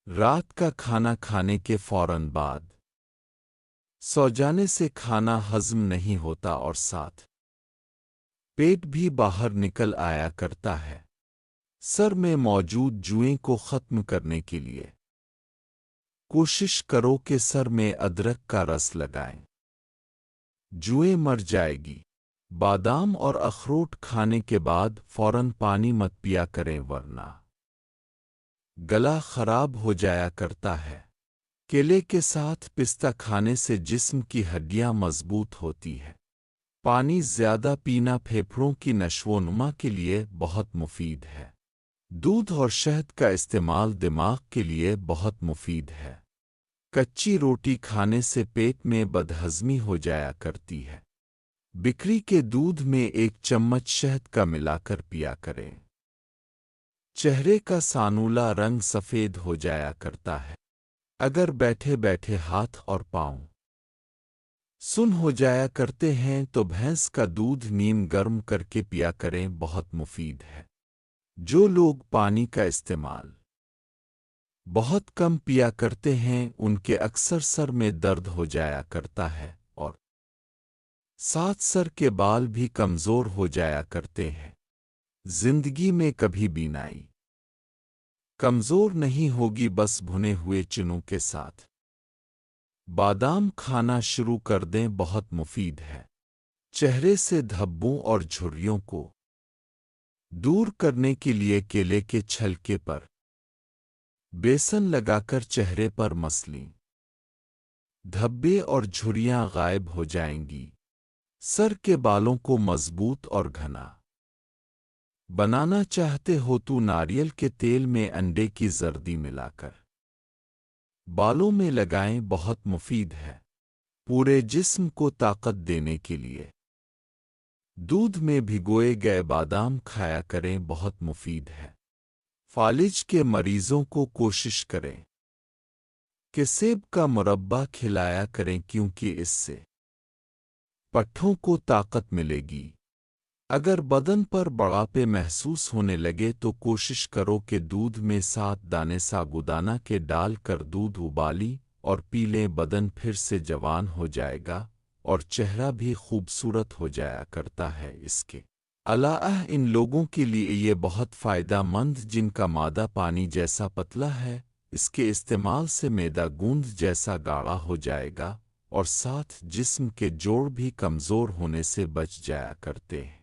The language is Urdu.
رات کا کھانا کھانے کے فوراً بعد سو جانے سے کھانا ہضم نہیں ہوتا اور ساتھ پیٹ بھی باہر نکل آیا کرتا ہے۔ سر میں موجود جوئیں کو ختم کرنے کے لیے کوشش کرو کہ سر میں ادرک کا رس لگائیں، جوئیں مر جائے گی۔ بادام اور اخروٹ کھانے کے بعد فوراً پانی مت پیا کریں ورنہ گلا خراب ہو جایا کرتا ہے۔ کیلے کے ساتھ پستہ کھانے سے جسم کی ہڈیاں مضبوط ہوتی ہے۔ پانی زیادہ پینا پھیپھڑوں کی نشو و نما کے لیے بہت مفید ہے۔ دودھ اور شہد کا استعمال دماغ کے لیے بہت مفید ہے۔ کچی روٹی کھانے سے پیٹ میں بدہضمی ہو جایا کرتی ہے۔ بکری کے دودھ میں 1 چمچ شہد کا ملا کر پیا کریں۔ چہرے کا سانولا رنگ سفید ہو جایا کرتا ہے۔ اگر بیٹھے بیٹھے ہاتھ اور پاؤں سن ہو جایا کرتے ہیں تو بھینس کا دودھ نیم گرم کر کے پیا کریں، بہت مفید ہے۔ جو لوگ پانی کا استعمال بہت کم پیا کرتے ہیں ان کے اکثر سر میں درد ہو جایا کرتا ہے اور ساتھ سر کے بال بھی کمزور ہو جایا کرتے ہیں۔ زندگی میں کبھی بینائی کمزور نہیں ہوگی، بس بھنے ہوئے چنوں کے ساتھ بادام کھانا شروع کر دیں، بہت مفید ہے۔ چہرے سے دھبوں اور جھریوں کو دور کرنے کے لیے کیلے کے چھلکے پر بیسن لگا کر چہرے پر مسلیں، دھبے اور جھریاں غائب ہو جائیں گی۔ سر کے بالوں کو مضبوط اور گھنا بنانا چاہتے ہو تو ناریل کے تیل میں انڈے کی زردی ملا کر بالوں میں لگائیں، بہت مفید ہے۔ پورے جسم کو طاقت دینے کے لیے دودھ میں بھگوئے گئے بادام کھایا کریں، بہت مفید ہے۔ فالج کے مریضوں کو کوشش کریں کہ سیب کا مربع کھلایا کریں کیونکہ اس سے پٹھوں کو طاقت ملے گی۔ اگر بدن پر بڑھاپے محسوس ہونے لگے تو کوشش کرو کہ دودھ میں 7 دانے ساگودانہ کے ڈال کر دودھ ابالی اور پی لیں، بدن پھر سے جوان ہو جائے گا اور چہرہ بھی خوبصورت ہو جایا کرتا ہے۔ اس کے علاوہ ان لوگوں کے لیے یہ بہت فائدہ مند جن کا معدہ پانی جیسا پتلا ہے، اس کے استعمال سے معدہ گوند جیسا گاڑھا ہو جائے گا اور ساتھ جسم کے جوڑ بھی کمزور ہونے سے بچ جایا کرتے ہیں۔